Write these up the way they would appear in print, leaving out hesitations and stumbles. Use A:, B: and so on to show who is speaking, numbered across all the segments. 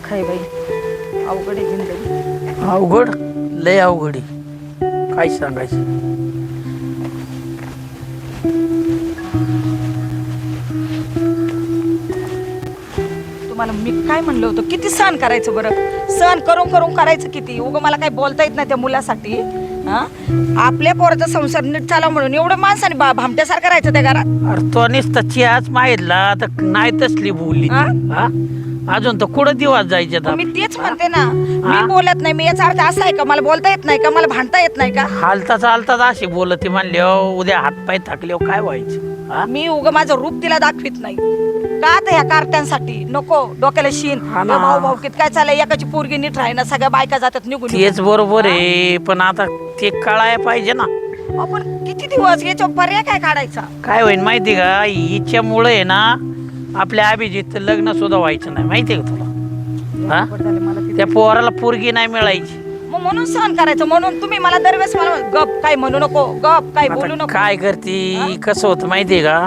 A: काय बाई अवघड आहे जिंदगी.
B: अवघड लय अवघड आहे, काय सांगायचं.
A: तुम्हाला मी काय म्हणलं होतं, किती सहन करायचं बरं, सहन करून करून करायचं किती. उगं मला काही बोलता येत नाही त्या मुलासाठी. हा, आपल्या पोराचा संसार नीट चालवा म्हणून एवढं माणसाने भामट्यासारखं राहायचं त्या घरात.
B: अरे तो नुसता चहाच माहितला तर नाही तसली बोलली ती.
A: हा?
B: हा? अजून तर कुठं दिवस जायचे आता?
A: मी तेच म्हणते ना, मी बोलत नाही. मी याचा अर्थ असा आहे का मला बोलता येत नाही का, मला भांडता येत नाही का?
B: हालता चालताच अशी बोलती म्हणले उद्या हातपाय थकले काय व्हायचं? हा?
A: मी उगं माझं रूप तिला दाखवित नाही का आता ह्या कार्ट्यांसाठी. नको डोक्याला शीन.
B: हा ना.
A: भाऊ भाऊ कित काय चाललंय, एकाची पोरगी नीट राहीना, सगळ्या बायका जातात निघून.
B: तेच बरोबर आहे, पण आता ते कळाय पाहिजे ना.
A: आपण किती दिवस याच्या पर्याय काय काढायचा?
B: काय होईल माहिती का, हिच्यामुळे आहे ना आपल्या अभिजित लग्न सुद्धा व्हायचं नाही, माहितीये का तुला? हा?
A: बरं झालं मला ते-
B: त्या पोराला पोरगी नाही मिळायची.
A: मग म्हणून सहन करायचं. म्हणून तुम्ही मला दरवेळेस मला गप काय म्हणू नको, गप काय बोलू
B: आता
A: नको.
B: काय करती, कसं होतं माहितीये का,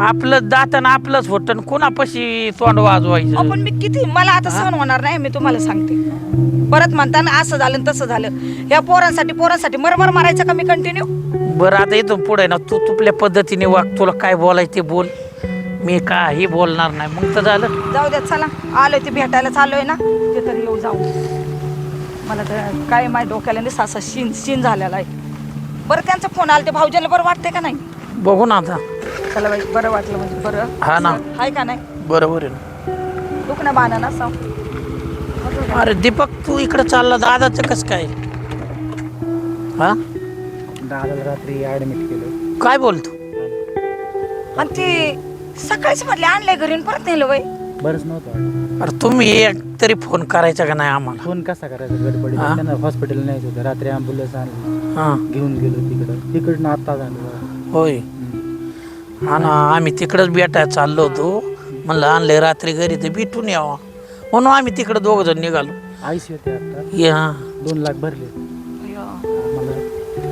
B: आपलं दातन आपलंच होतं, कोणापाशी तोंड वाजवायचं.
A: आपण मी किती, मला आता सहन होणार नाही. मी तुम्हाला सांगते, परत म्हणताना असं झालं आणि तसं झालं. या पोरांसाठी मरमर मारायचं का मी कंटिन्यू?
B: बरं आता इथून पुढे ना तू तुपल्या पद्धतीने वाग, तुला काय बोलायचं ते बोल, मी काही बोलणार नाही. मग तर झालं.
A: जाऊ द्या, चला आलोय ते भेटायला चाललोय ना, ते तरी येऊ जाऊ. मला तर काय माझ्या डोक्याला नाही सासा शीन झालेला आहे. बरं त्यांचा फोन आला, ते भाऊजीला बरं वाटते का नाही?
B: बघू ना आता.
A: चला बाई, बरं वाटलं म्हणजे बरं.
B: हा ना.
A: हाय का नाही?
B: बरोबर आहे ना.
A: दुखणं बाणा ना साव.
B: अरे दीपक तू इकडे चालला, दादाचं कसं काय? हा,
C: दादाला रात्री ॲडमिट केलं.
B: काय बोलतो?
A: आणि ती सकाळीच म्हटले आणलंय घरी आणि परत नेलं वय.
C: बरंच नव्हतं वाटलं.
B: अरे तुम्ही एक तरी फोन करायचा का नाही आम्हाला?
C: फोन कसा करायचा गडबडी,
B: हा?
C: त्यांना हॉस्पिटल न्यायचं होतं. रात्री ॲम्ब्युलन्स आणली,
B: हा,
C: घेऊन गेलो तिकडनं आत्ता झालं.
B: होय. हा ना, आम्ही तिकडंच भेटायला चाललो होतो. म्हणलं आणलंय रात्री घरी तर भेटून यावं, म्हणून आम्ही तिकडे दोघ जण निघालो.
C: आयसी होते आता.
B: ये हा,
C: 2 लाख भरले. मला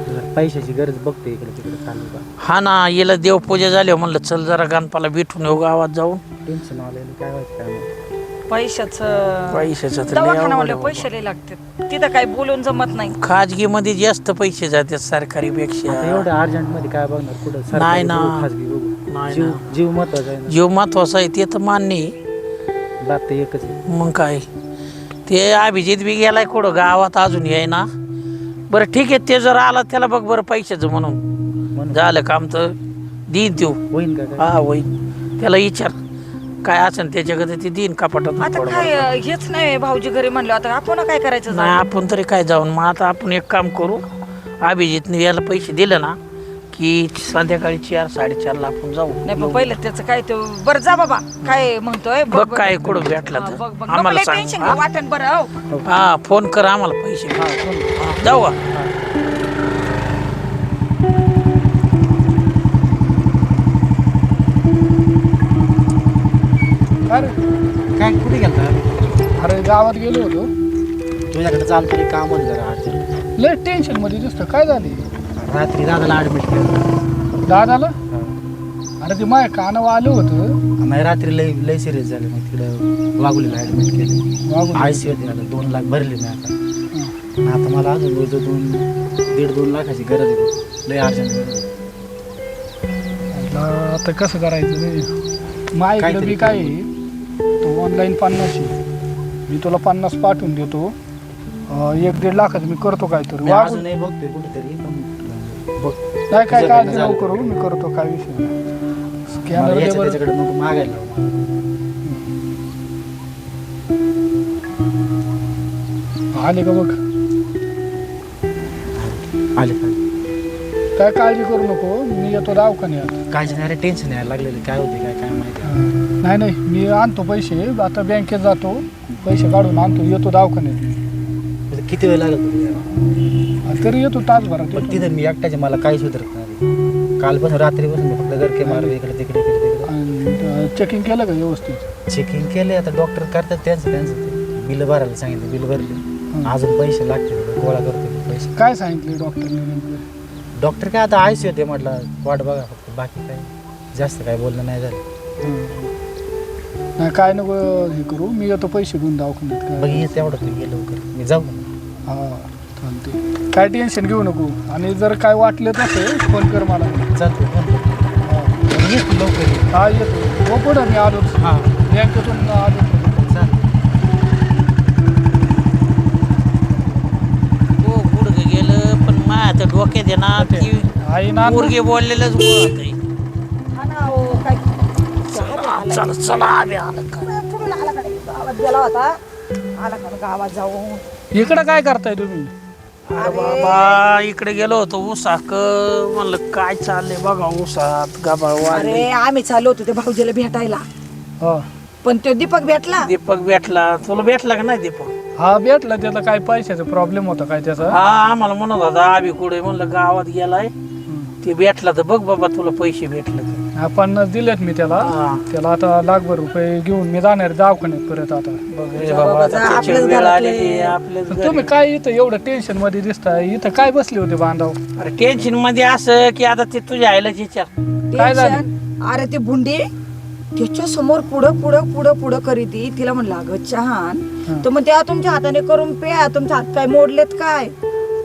C: जरा पैशाची गरज बघते, इकडे तिकडे चालू का.
B: हा ना, याला देवपूजा झाली म्हणलं चल जरा गणपाला भेटून येऊ गावात जाऊन.
C: टेन्शन आलेलं काय व्हायचं काय नाही.
B: पैशाचं तर लय
A: दवाखाना
B: अवघड
A: म्हणलं
B: आहे
A: पैसे लय लागतात, तिथं काही बोलून जमत नाही.
B: बाबा. खाजगीमध्ये जास्त पैसे जातात सरकारीपेक्षा.
C: आता एवढं अर्जंट मध्ये काय बघणार, कुठं सरकारी
B: नाही ना.
C: बघू, खाजगी बघू.
B: नाही
C: जीव
B: ना.
C: जीव महत्वाचा आहे ना.
B: जीव महत्वाचा आहे ते तर मान्य आहे.
C: बात तर एकच आहे.
B: मग काय, ते अभिजित बी गेलाय कुठं गावात अजून याय ना. बरं ठीक आहे, ते जर आला त्याला बघ बरं पैशाचं म्हणून झालं काम तर देईन तो.
C: होईन का काय?
B: हा होईन, त्याला विचार काय असेल त्याच्याकडे ते देईन कपाटात.
A: आता काय हेच नाही भाऊजी घरी म्हणलं, आता आपण काय करायचं?
B: नाही आपण तरी काय जाऊन, मग आता आपण एक काम करू, अभिजितने याला पैसे दिले ना की संध्याकाळी 4-4:30ला आपण जाऊ.
A: नाही पण पहिलं त्याचं काय ते बरं जा बाबा, काय म्हणतोय
B: बघ काय कुठं भेटला तर
A: बघ बघ,
B: आम्हाला
A: नको लय टेन्शन
B: सांग.
A: घेऊ वाटण बरं. हो
B: हा फोन कर आम्हाला पैसे. हा, जाऊ का?
D: अरे
C: काय कुठे गेलता?
D: अरे गावात गेलो होतो.
C: तुझ्याकडे चालतं तरी काम होतं जरा अर्जंट.
D: लय टेन्शन मध्ये दिसतं. काय झाली
C: रात्री दादाला ॲडमिट केलं.
D: दादाला? अरे ते माझ्या कानावर आलं होतं.
C: नाही रात्री लय लय सिरियस झाले, मग तिकडं वाघुलीला ॲडमिट केलं.
D: वाघोली.
C: आयसी होते आता. 2 लाख भरले मी आता. आणि आता मला अजून रोज 1.5-2 लाखाची गरज आहे. लय अर्जंट गरज आहे.
D: आता कसं करायचं नाही. माझ्याकडे बी काय आहे, तो ऑनलाईन 50 आहे. मी तुला 50 पाठवून देतो. 1-1.5 लाखाचं मी करतो काहीतरी.
C: मी
D: वाघोली
C: अजूनही बघतोय कुठेतरी, पण बघ
D: नाही काय
C: तुझ्याकडनं
D: काळजी
C: झालं.
D: नको करू, मी करतो. काय विषय नाही.
C: मला
D: स्कॅनर दे बरं.
C: त्याच्याकडे नको मागायला लावू मला.
D: आले का बघ.
C: आले
D: काय काळजी करू नको, मी येतो दवाखान्यात.
C: काळजी नाही रे, टेन्शन यायला लागलेलं. काय होते काय काय माहिती.
D: नाही नाही, मी आणतो पैसे. आता बँकेत जातो, पैसे काढून आणतो, येतो दवाखान्यात.
C: किती वेळ लागत होता?
D: तरी येतो तासभरात
C: पण
D: येतो.
C: तिथं मी एकट्याचे मला काहीच सुधरत नाही. कालपासून रात्रीपासून मी फक्त गरके मारू इकडे तिकडे इकडे तिकडे.
D: आणि चेकिंग केलं का व्यवस्थित?
C: चेकिंग केले, आता डॉक्टर करतात त्यांचं ते बिल भरायला सांगितलं, बिल भरले. अजून पैसे लागतील, गोळा करतो पैसे.
D: काय सांगितले डॉक्टरने नेमकं?
C: डॉक्टर काय आता आयसी होते म्हटलं, वाट बघा फक्त, बाकी काय जास्त काय बोलणं नाही झालं.
D: नाही काय नको हे करू, मी येतो पैसे घेऊन दवाखान्यात
C: बघ
D: काय.
C: ये तेवढं तू गेलो लवकर मी जाऊ का?
D: हा चालते, काय टेन्शन घेऊ नको. आणि जर काय वाटलं तसं फोन कर मला.
C: चालतो फोन करतो.
D: हा
C: ये तू लवकर ये.
D: हा येतो, हो पुढं मी आलो,
C: हां
D: बँकेतून आलो.
C: चाल.
B: हो गुडघं गेलं पण माझ्या डोक्यात आहे ना की
D: आई ना
B: पोरगे बोललेलंच बोलत आहे.
A: हा ना हो काय
B: चला चला आम्ही आलं का
A: पुढून आला का नाही? गावात गेला होता, आला का गावात जाऊन.
D: इकडं काय करताय तुम्ही?
B: अरे बाबा इकडे गेलो होतो ऊसाक, म्हणलं काय चाललंय बघा ऊसात गाबाळ वाढले.
A: अरे आम्ही चाललो होतो ते भाऊजीला भेटायला,
D: हा
A: पण तो दीपक भेटला.
B: दीपक भेटला, तुला भेटला का नाही दीपक?
D: हा भेटला, त्याला काय पैशाचा प्रॉब्लेम होता काय त्याचा.
B: हा आम्हाला म्हणत होता आम्ही कुठे, म्हणलं गावात गेलाय ते भेटला तर बघ बाबा तुला पैसे भेटले तर.
D: हा 50 दिलेत मी त्याला.
B: हा.
D: त्याला आता लाखभर रुपये घेऊन मी जाणार दवाखान्यात परत आता.
B: बघ रे बाबा आता त्याची
A: आपल्याच
B: वेळ
A: घरातले.
B: आलेली आपल्याच घरी.
D: तुम्ही काय इथं एवढं टेन्शन मध्ये दिसताय, इथं काय बसले होते बांधव?
B: अरे टेन्शन मध्ये असं की आता ते तुझ्या आईला विचार.
D: काय झालं?
A: टेन्शन. अरे ते भुंडी त्याच्या समोर पुढं पुढं पुढं पुढं करीती. तिला म्हणलं अगं चहान तर मग त्या तुमच्या हाताने करून प्या, तुमच्या हात काय मोडलेत काय,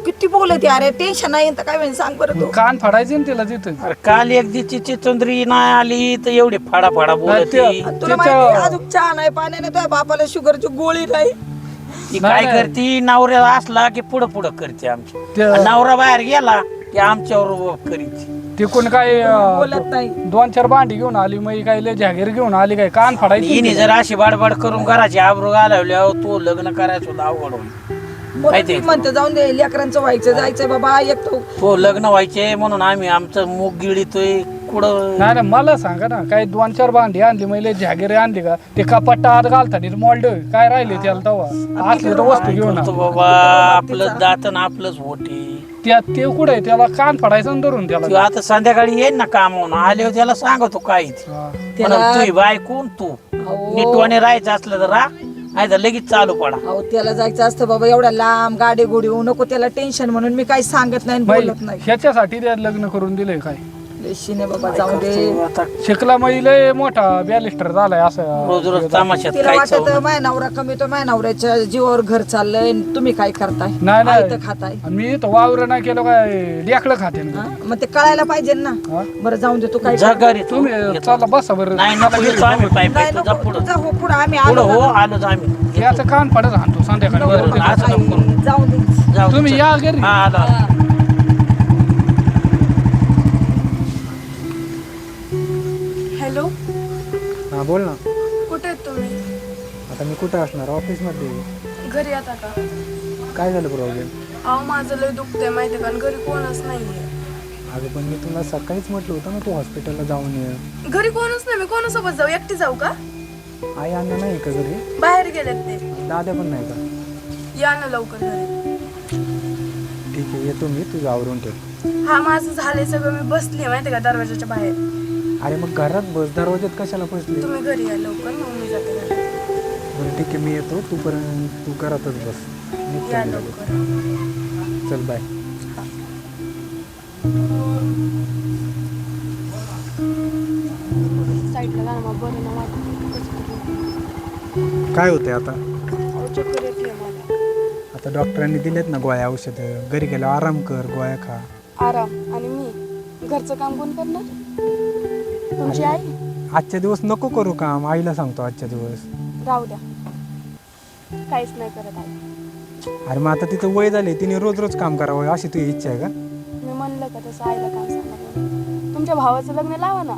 A: किती बोलत. अरे टेन्शन नाही तर काय म्हणजे सांग बरं तू.
D: कान फाडायचे ना तिला तिथं.
B: अरे काल एक दिवशी चिचुंद्री नाही आली तर एवढी फाडा फाडा बोलत
D: ते-
B: होती.
A: तुला माहिती अजून चहा नाही पाणी नाही, तुझ्या बापाला शुगरची गोळी नाही.
B: ती
D: नाही,
B: काय
D: नाही.
B: करती, नवऱ्या असला की पुढं पुढं करते आमची.
D: ते-
B: आणि नवरा बाहेर गेला की आमच्यावर करीत.
D: ते कोण काय
A: बोलत नाही.
D: 2-4 भांडी घेऊन आली, मग काय लय जागीर घेऊन आली काय, कान फाडायची
B: हिने जर अशी बाडबाड करून घराची आबरू घालवल्यावर तो लग्न करायचं होतं अवघड होईल.
A: बोलत
B: माहिती
A: नाही,
B: आहे.
A: म्हणते जाऊन दे लेकरांचं व्हायचं जायचं बाबा एक
B: तो लग्न व्हायचे म्हणून आम्ही आमचं मूग गिळीतोय कुठं.
D: नाही नाही मला सांगा ना, काय 2-4 भांडी आणली, मग लय जागीर आणली का, ते कपाट आत घालताना मोल्ड काय राहिले त्याला तेव्हा असली तर वस्तू घेऊन
B: करतो
D: आ.
B: बाबा आपलं दातन आपलंच होते.
D: ते कुठे त्याला कान फाडायचं ना धरून त्याला.
B: तू आता संध्याकाळी येईन ना कामावून आले त्याला सांगतो काय
D: हा.
B: तुझी बायकून तू नीटवाने राहायचं असलं तर राह, नाही तर लगेच चालू पडा.
A: अहो त्याला जायचं असतं बाबा, एवढ्या लांब गाडी गोडी होऊ नको त्याला टेन्शन, म्हणून मी काही सांगत नाही आणि
D: बाई,
A: बोलत नाही.
D: ह्याच्यासाठी त्या लग्न करून दिलंय काय?
A: शिने बाबा जाऊ दे.
B: आता
D: शिकला मग लय मोठा बॅलिस्टर झालाय असं.
B: रोज रोज तमाशात
A: तिला
B: काय
A: वाटत
B: चालू.
A: माय नवरा कमी तो माय नवऱ्याच्या जीवावर घर चाललंय आणि तुम्ही काय करताय,
D: नाही नाही
A: आयतं खाताय.
D: आणि मी तर वावर नाही केलं काय, लेकलं खाते ना.
A: हा? मग ते कळायला पाहिजे ना.
D: हा?
A: बरं जाऊन दे तू काय
B: जा घरी तू.
D: तुम्ही
B: येतो.
D: चला बसा बरं.
B: नाही नको येतो आम्ही पाय पाय
A: नाही
B: तुझा
A: नको,
B: पुढं
A: तुझा हो पुढं आम्ही
B: पुढं
A: आलो
B: हो
A: ना.
B: आलोच आम्ही.
D: याचं कान फाडत आणतो संध्याकाळी.
B: बरं,
D: बरं,
B: असं नको करू.
A: आई, जाऊ दे.
B: जाऊ दे,
D: तुम्ही
B: चल.
D: या घरी.
B: हा आलो आलो.
E: हॅलो,
C: हां बोल ना.
E: कुठे आहेत तुम्ही?
C: आता मी कुठं असणार, ऑफिसमध्ये.
E: घरी आता का?
C: काय झालं प्रॉब्लेम?
E: अहो माझं लय दुखतंय माहिती का, आणि घरी कोणच नाहीये.
C: अगं पण मी तुला सकाळीच म्हटलं होतं ना तू हॉस्पिटलला जाऊन ये.
E: घरी कोणच नाही, मी कोणासोबत जाऊ? एकटी जाऊ का?
C: आई अण्णा नाही का घरी?
E: बाहेर गेलेत ते.
C: दाद्या पण नाही का?
E: या ना लवकर घरी.
C: ठीक आहे येतो मी, तुझं आवरून ठेव.
E: हा माझं झालंय सगळं, मी बसली माहिती का दरवाजाच्या बाहेर.
C: अरे मग घरात बस, दरवाज्यात कशाला फसली?
E: तुम्ही घरी या लवकर, मग मी जाते घरी.
C: बरं ठीक आहे मी येतो, तूपर्यंत तू घरातच बस. निघतो
E: या
C: मी लगेच.
E: लवकर.
C: चल बाय.
E: साईडला जा ना, मग बरं ना वाटत.
C: काय होते आता?
E: चक्कर येते मला.
C: आता डॉक्टरांनी दिलेत ना गोळ्या औषधं, घरी गेलो आराम कर, गोळ्या खा.
E: आराम आणि मी घरचं काम कोण करणार? तुमची आई?
C: आजच्या दिवस नको करू काम, आईला सांगतो आजच्या दिवस.
E: राहू द्या, काहीच नाही करत आई.
C: अरे मग आता तिचं वय झाले, तिने रोज रोज काम करावं अशी तुझी इच्छा आहे का?
E: मी म्हणलं का तसं आईला काम सांगा म्हणून. तुमच्या भावाचं लग्न लावा ना.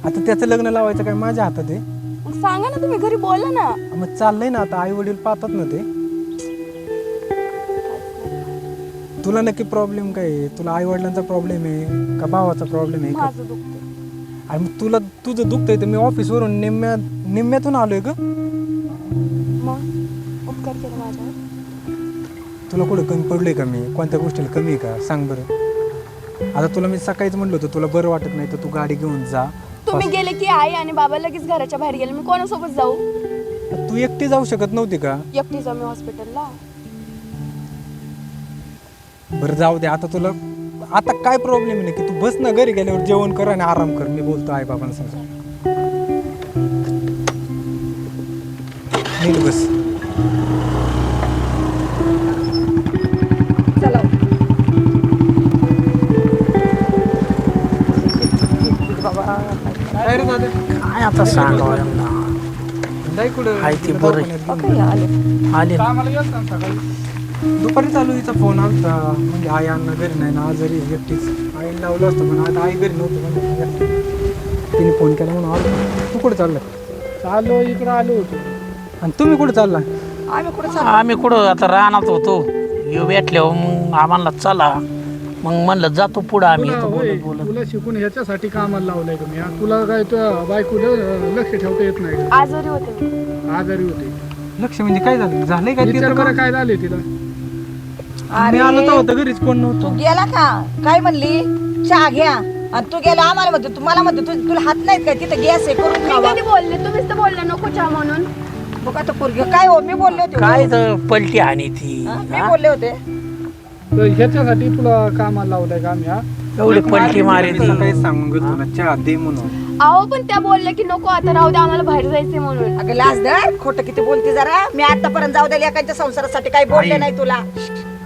C: आता त्याचं लग्न लावायचं काय माझ्या हातात आहे?
E: मग सांगा ना, तुम्ही घरी बोला ना.
C: मग चाललंय ना आता, आई वडील पाहतात ना ते. तुला नक्की प्रॉब्लेम काय आहे? तुला आई वडिलांचा प्रॉब्लेम आहे का भावाचा प्रॉब्लेम आहे का?
E: माझं दुखतं.
C: आणि मग तुला तुझं दुखतंय तर मी ऑफिसवरून निम्म्यातून आलोय का?
E: मग उपकार केला माझ्यावर.
C: तुला कुठं कमी पडलोय का मी? कोणत्या गोष्टीला कमी आहे का सांग बरं. आता तुला मी सकाळीच म्हणलं होतं तुला बरं वाटत नाही तर तू गाडी घेऊन जा.
E: तुम्ही गेले की आई आणि बाबा लगेच घराच्या बाहेर गेले, मी कोणासोबत जाऊ?
C: तू एकटी जाऊ शकत नव्हती का?
E: एकटी जाऊ मी हॉस्पिटलला?
C: बरं जाऊ दे, आता तुला आता काय प्रॉब्लेम नाही की तू बस ना घरी गेल्यावर जेवण कर आणि आराम कर. मी बोलतो आई बाबांसमोर. नीट बस.
A: चला बाबा
C: काय रे दादा?
B: काय आता सांगावं यांना.
C: जाय कुठं?
B: हाय ती बरं आहे.
A: काय आले
B: आले ना.
D: कामाला गेलता ना सकाळी.
C: दुपारी चालू हिचा फोन आलता म्हणजे आई अण्णा घरी नाही ना आजारी आहे, एकटीच. आईला लावलं असतं पण आता आई घरी नव्हतं म्हणजे एकटी. तिने फोन केला म्हणून आलो. तू कुठं चालला?
D: चाललो इकडं आलो होतो.
C: आणि तुम्ही कुठं चालला?
A: आम्ही कुठे चाललो
B: आम्ही कुठं आता रानात होतो. येऊ भेटल्यावर मग आम्हाला चला. मग म्हणलं जातो पुढं आम्ही
D: तुला
B: इथं
D: होय,
B: बोलत बोलत.
D: तुला शिकून ह्याच्यासाठी कामाला लावलंय का मी? तुला काय तुझ्या बायकोला लक्ष ठेवता येत नाही का?
E: आजारी होते मी.
D: आजारी होते.
C: लक्ष म्हणजे काय झालं? झालंय काय?
D: विचार बरं काय झाले तिला?
C: मी आलो तर होतं घरीच कोण
A: तू
C: नव्हतं.
A: गेला का काय म्हणली चहा घ्या आणि तू गेला आम्हाला म्हणते तू मला म्हणते तुला हात नाहीत काय तिथे गॅस आहे करून
E: मी
A: खावा
E: कधी बोलले? तुम्हीच तर बोलला नको चहा म्हणून.
A: बघ आता पोरगी काय हो मी बोलले होते
B: काय तर पलटी हानी ती.
A: हा? मी बोलले होते
D: तर ह्याच्यासाठी तुला कामाला लावलंय का आम्ही? हा?
B: एवढी पलटी मारी ती.
C: काही सांगून घेतो ना चहा दे म्हणून.
E: अहो पण त्या बोलल्या की नको आता राहू दे आम्हाला बाहेर जायचंय म्हणून.
A: अगं लाज धर खोटं किती बोलती जरा मी आतापर्यंत जाऊ द्या एकाच्या संसारासाठी काही बोलले नाही तुला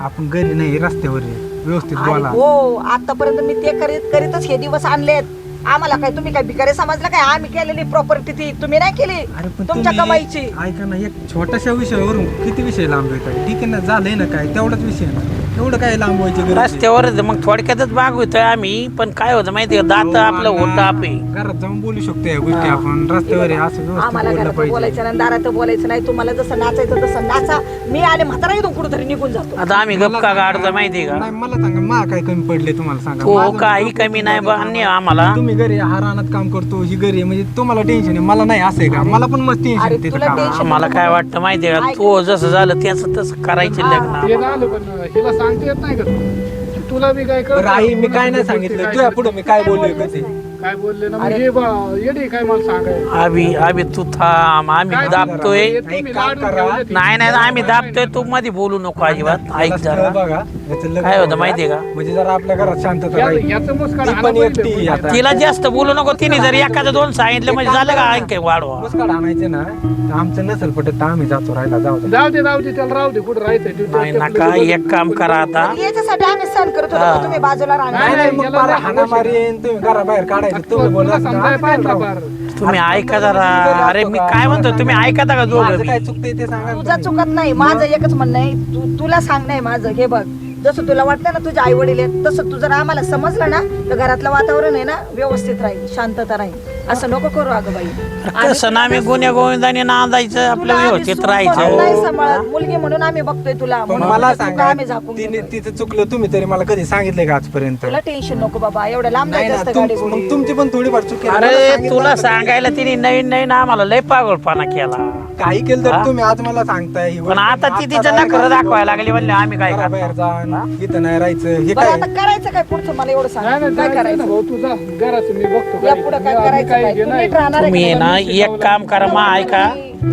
C: आपण घरी नाही रस्त्यावर आहे. व्यवस्थित
A: अरे
C: बोला.
A: हो आतापर्यंत मी ते करीतच हे दिवस आणलेत आम्हाला काय तुम्ही काय भिकारी समजलं काय आम्ही केलेली प्रॉपर्टी ती तुम्ही नाही केली
C: अरे पण
A: तुमच्या
C: तुम्ही-
A: कमाईची
C: ऐका ना एक छोट्याशा विषयावरून किती विषय लांब आहे काय? ठीक आहे ना झालंय ना काय तेवढाच विषय ना एवढं काय लांब व्हायची गरज आहे?
B: रस्त्यावर मग थोडक्यातच भागवतोय आम्ही. पण काय होतं माहितीये का दात आपलं होतं आपे.
C: घरात जाऊन बोलू शकतो या गोष्टी आपण रस्त्यावर आहे असं व्यवस्थित
A: आम्हाला
C: बोललं
A: घरात
C: पाहिजे.
A: बोलायचं नाही दारात बोलायचं नाही तुम्हाला जसं नाचायचं तसं नाचा मी आले म्हातारा इथून कुठेतरी निघून जातो
B: आता आम्ही
C: मला
B: गप्पा
C: सांगा-
B: काढतो माहितीये का?
C: नाही मला सांगा मा काय कमी पडले तुम्हाला सांगा
B: तो
C: माझं-
B: काही कमी नाही बा अन्य आम्हाला.
C: तुम्ही घरी हा रानात काम करतो ही घरी आहे, म्हणजे तुम्हाला टेन्शन आहे मला नाही असं आहे का? मला पण मस्त
A: अरे
C: टेन्शन
A: तुला tension
B: आम्हाला काय वाटतं माहितीये का तो जसं झालं त्याचं तसं करायचं
D: हे
B: लग्न.
D: झालं पण हिला सांगता येत नाही का तू? तुला बी काय कळतं?
C: आई मी काय नाही सांगितलं तुझ्या पुढे मी काय बोललोय कधी
D: काय बोलले ना मग हे बा येडे काय मला सांगाय?
B: आम्ही तू थांब आम्ही
D: काय
B: दाबतोय.
D: तुम्ही
C: एक काम
D: लाडून
C: करा.
D: ठेवले ते.
B: नाही नाही आम्ही दाबतोय तू मध्ये बोलू नको अजिबात. ऐक
C: याला स्थळ
B: जरा
C: बघा याचं लग्न
B: काय होतं
C: बघा.
B: माहितीये का?
C: म्हणजे जरा आपल्या घरात शांतता राहील.
D: याचं मुस्कान
C: ती
D: हाणा
C: पण
D: पहिले
C: एकटी
D: पुढे.
C: आता.
B: तिला जास्त बोलू नको. तिने जर एखादं दोन सांगितलं म्हणजे झालं का आणखी वाढवा.
C: पुष्कळ आणायचे ना तर आमचं नसेल पटत तर आम्ही जातो राहायला जाऊ दे.
D: जाऊ दे त्याला राहू दे कुठं राहायचंय
B: नाही नका एक काम करा आता.
A: याच्यासाठी आम्ही सहन करत होतो का तुम्ही बाजूला
C: नाही
A: राहणार
C: नाही मग
D: याला
C: फार
D: लय
C: हाणामारी येईन, तुम्ही घराबाहेर काढायचं तुम्ही बोला
D: तुला समजाय पाहिजे का फार?
B: तुम्ही ऐका जरा. अरे मी काय म्हणतो तुम्ही ऐका का
C: माझं काय
B: दोघं?
C: चुकतंय ते सांगा ना
A: तुझा
C: तुम्ही.
A: चुकत नाही माझं एकच म्हणणं आहे तुला सांग नाही माझं हे बघ जसं तुला वाटतं ना तुझे आई वडील आहेत तसं तू जर आम्हाला समजलं ना तर घरातलं वातावरण आहे ना व्यवस्थित राहील शांतता राहील असं नको करू अगं बाई
B: कसं ना आम्ही गुन्ह्या गोविंदाने नांदायचं आपलं
A: तुला आम्ही
B: व्यवस्थित
A: सून म्हणून नाही
B: राहायचं.
A: सांभाळत मुलगी म्हणून आम्ही बघतोय तुला
C: पण
A: म्हणून
C: मला
A: तुझं
C: सांगा
A: आम्ही झाकून
C: तिने
A: घेतोय.
C: तिचं चुकलं तुम्ही तरी मला कधी सांगितलंय का आजपर्यंत?
A: तुला टेन्शन नको बाबा एवढं लांब
C: नाही
A: जायचं
C: ना
A: असतं गाडी
C: मग तुमची पण थोडीफार चुकी आहे. मला
B: अरे
C: सांगितलं
B: तुला
C: असतं
B: सांगायला तिने नवीन नवीन आम्हाला लय पागलपणा केला.
C: तुम्ही. काही केलं तर
B: हा?
C: तुम्ही आज मला सांगताय ही
B: पण
C: गोष्ट.
B: आता ती तिचं
C: बाहेर
B: नखरं
C: जायचं,
B: दाखवायला लागली म्हणले आम्ही काय
C: घराबाहेर
B: करणार.
C: जा इथं नाही राहायचं हे
A: बरं
C: काय
A: आता करायचं काय पुढचं मला एवढं
D: नाही
A: सांग
D: नाही
A: काय
D: जायचं ना
A: करायचं
D: भाऊ तुझा घराचं मी बघतो
A: या पुढे काय करायचं काय
D: हे
A: तू
D: नाही.
A: नीट राहणार आहे
B: तुम्ही
A: का?
B: आहे ना एक काम करा मा ऐका.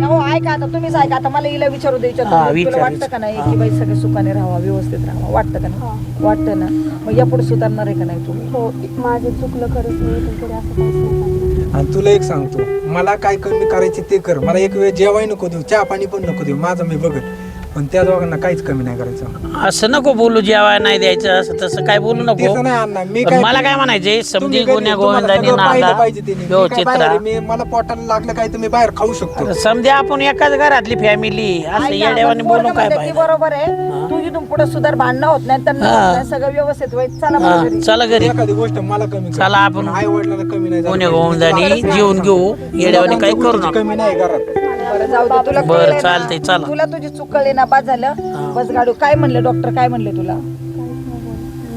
A: हो ऐका आता तुम्हीच ऐका आता मला हिला विचारू द्यायचं
B: हा,
A: तुला
B: विचार,
A: वाटतं का नाही की बाई सगळे सुखाने राहावा व्यवस्थित राहावा वाटतं का नाही वाटतं ना मग यापुढे सुधारणार आहे का नाही तुम्ही
E: हो माझं चुकलं खरंच मी इथून पुढे असं काहीच नाही करणार.
C: आणि तुला एक सांगतो मला काय कमी करायचे ते कर मला एक वेळ जेवाय नको देऊ चहा पाणी पण नको देऊ माझं मी बघत पण त्या दोघांना काहीच कमी नाही करायचं.
B: असं नको बोलू जेवाय नाही द्यायचं असं तसं काय बोलू नको.
C: तसं नाही अण्णा मी
B: पण मला काय म्हणायचंय समजी
C: तुम्ही घरी-
B: गुन्ह्या
C: तुम्हाला
B: गोविंदाने
C: सगळं पाहिलं
B: नांदा
C: पाहिजे तिने. मी काय
B: व्यवस्थित
C: बाहेर
B: राहा.
C: आहे, मी मला पोटाला लागलं काय तर मी बाहेर खाऊ शकतो.
B: समजा आपण एकाच घरातली फॅमिली असं
A: ऐका,
B: येड्यावाने
A: पण
B: बोलू
A: पोरगं
B: काय
A: म्हणते ती
B: पाहिजे.
A: बरोबर आहे तू इथून पुढे सुधार भांडणं होत नाही तर
B: हा.
A: सगळं व्यवस्थित होईल चला
B: हा,
A: बरं घरी.
B: चला घरी
C: एखादी गोष्ट मला कमी कर.
B: चला आपण
C: आई वडिलांना कमी नाही झालं
B: गुन्ह्या
C: पाहिजे.
B: गोविंदाने
C: मला
B: जेवून घेऊ येड्यावाने काही करू
C: गोष्टीची
B: नका.
C: कमी नाही घरात.
A: बरं जाऊ दे तुला
B: बरं,
A: कळलंय ना?
B: चालतंय, चला.
A: तुला तुझी चूक कळली ना बाद झालं बस गाडू काय म्हणले डॉक्टर काय म्हणले तुला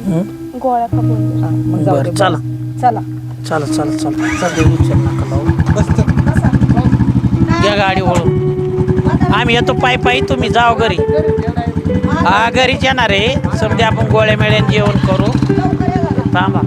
B: हं?
E: गोळ्या का बोलले?
A: हा, मग जाऊ दे
B: बरं, चला.
A: बस. चला
B: चला चला चला चला उचल नका लावू.
C: बस तर.
B: घ्या गाडी वळून आम्ही येतो पायी पायी तुम्ही जाओ घरी. हा घरीच येणार आहे समजा आपण गोळ्या मेळ्यान जेवण करू
A: लवकर ये जरा.
B: थांबा.